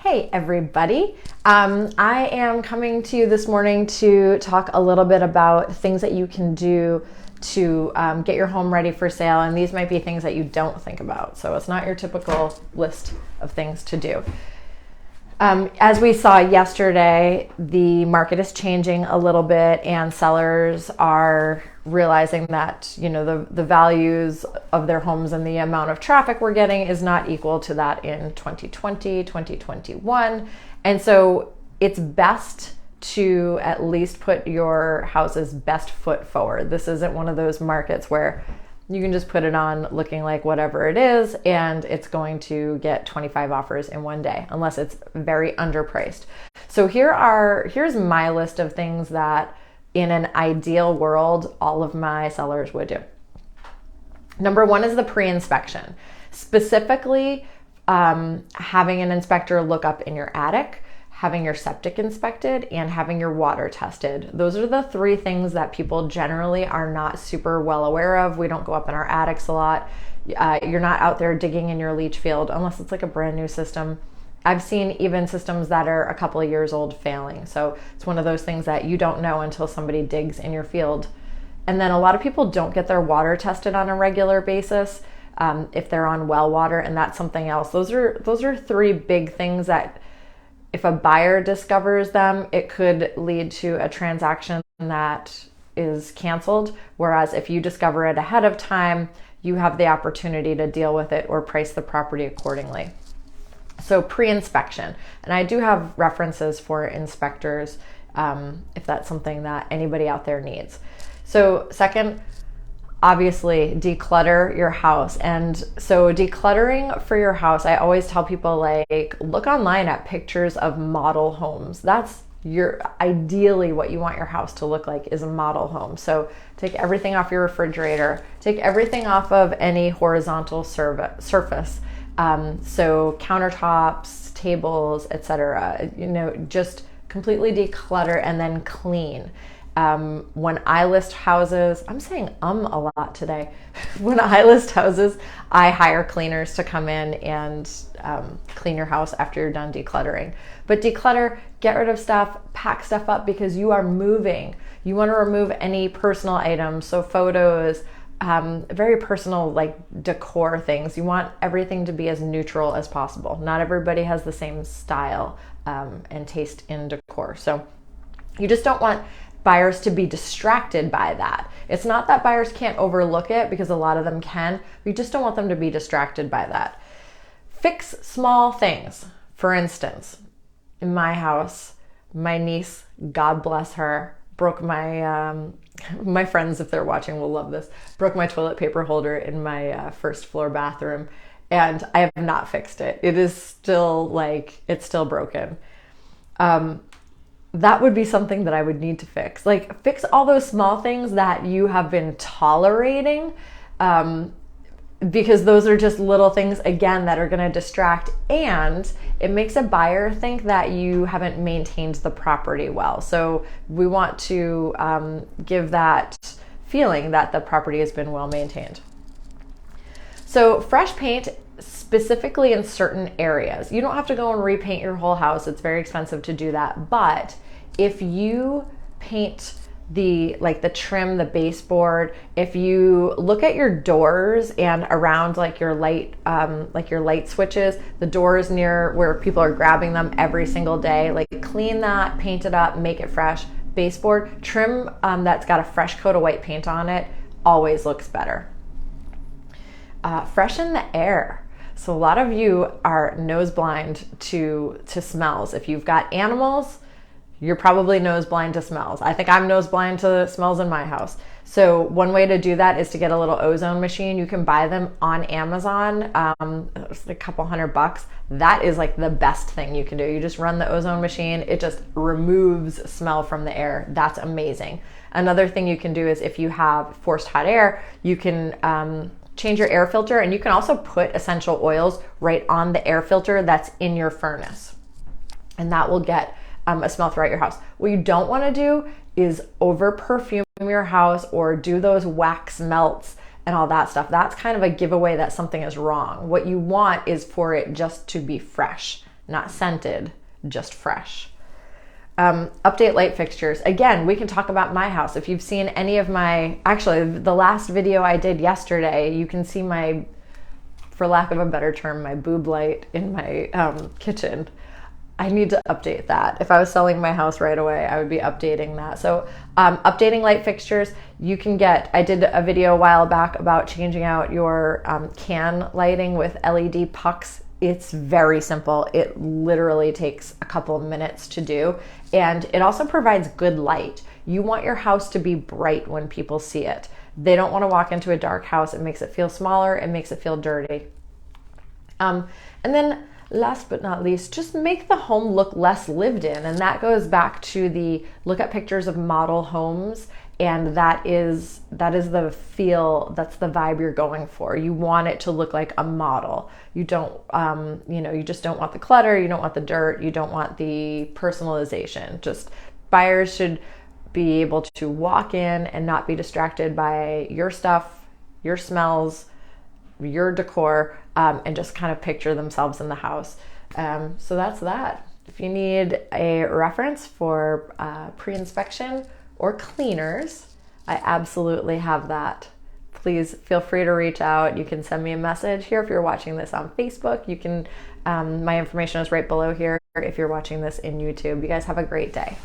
Hey everybody, I am coming to you this morning to talk a little bit about things that you can do to get your home ready for sale, and these might be things that you don't think about, so it's not your typical list of things to do. As we saw yesterday, the market is changing a little bit and sellers are realizing that, the values of their homes and the amount of traffic we're getting is not equal to that in 2020, 2021. And so it's best to at least put your house's best foot forward. This isn't one of those markets where you can just put it on looking like whatever it is and it's going to get 25 offers in one day, unless it's very underpriced. So here's my list of things that in an ideal world, all of my sellers would do. Number one is the pre-inspection. Specifically, having an inspector look up in your attic, having your septic inspected, and having your water tested. Those are the three things that people generally are not super well aware of. We don't go up in our attics a lot. You're not out there digging in your leach field unless it's like a brand new system. I've seen even systems that are a couple of years old failing. So it's one of those things that you don't know until somebody digs in your field. And then a lot of people don't get their water tested on a regular basis if they're on well water, and that's something else. Those are three big things that if a buyer discovers them, it could lead to a transaction that is canceled. Whereas if you discover it ahead of time, you have the opportunity to deal with it or price the property accordingly. So pre-inspection, and I do have references for inspectors if that's something that anybody out there needs. So second, obviously declutter your house. And so decluttering for your house, I always tell people, like, look online at pictures of model homes. That's ideally what you want your house to look like, is a model home. So take everything off your refrigerator, take everything off of any horizontal surface. So countertops, tables, etc. Just completely declutter and then clean. When I list houses, I'm saying a lot today. When I list houses, I hire cleaners to come in and clean your house after you're done decluttering. But declutter, get rid of stuff, pack stuff up, because you are moving. You want to remove any personal items, so photos, very personal, like decor things. You want everything to be as neutral as possible. Not everybody has the same style and taste in decor. So you just don't want buyers to be distracted by that. It's not that buyers can't overlook it, because a lot of them can. We just don't want them to be distracted by that. Fix small things. For instance, in my house, my niece, God bless her, broke my friends, if they're watching, will love this, broke my toilet paper holder in my first floor bathroom, and I have not fixed it. It is still it's still broken. That would be something that I would need to fix. Like, fix all those small things that you have been tolerating, because those are just little things, again, that are going to distract, and it makes a buyer think that you haven't maintained the property well. So we want to give that feeling that the property has been well maintained. So fresh paint, specifically in certain areas. You don't have to go and repaint your whole house. It's very expensive to do that. But if you paint the trim, the baseboard, if you look at your doors and around your light switches, the doors near where people are grabbing them every single day, clean that, paint it up, make it fresh. Baseboard, trim that's got a fresh coat of white paint on it always looks better. Freshen the air. So a lot of you are nose blind to smells. If you've got animals, you're probably nose blind to smells. I think I'm nose blind to smells in my house. So one way to do that is to get a little ozone machine. You can buy them on Amazon. It's a couple $100. That is the best thing you can do. You just run the ozone machine. It just removes smell from the air. That's amazing. Another thing you can do is, if you have forced hot air, you can change your air filter, and you can also put essential oils right on the air filter that's in your furnace, and that will get a smell throughout your house. What you don't want to do is over perfume your house or do those wax melts and all that stuff. That's kind of a giveaway that something is wrong. What you want is for it just to be fresh, not scented, just fresh. Update light fixtures. Again, we can talk about my house. If you've seen any of actually the last video I did yesterday, you can see for lack of a better term, my boob light in my kitchen. I need to update that. If I was selling my house right away, I would be updating that. So updating light fixtures, I did a video a while back about changing out your can lighting with LED pucks. It's very simple. It literally takes a couple of minutes to do. And it also provides good light. You want your house to be bright when people see it. They don't want to walk into a dark house. It makes it feel smaller. It makes it feel dirty. And then last but not least, just make the home look less lived in. And that goes back to look at pictures of model homes. And that is the feel, that's the vibe you're going for. You want it to look like a model. You don't, you just don't want the clutter. You don't want the dirt. You don't want the personalization. Just buyers should be able to walk in and not be distracted by your stuff, your smells, your decor, and just kind of picture themselves in the house. So that's that. If you need a reference for pre-inspection or cleaners, I absolutely have that. Please feel free to reach out. You can send me a message here if you're watching this on Facebook. You can, my information is right below here if you're watching this in YouTube. You guys have a great day.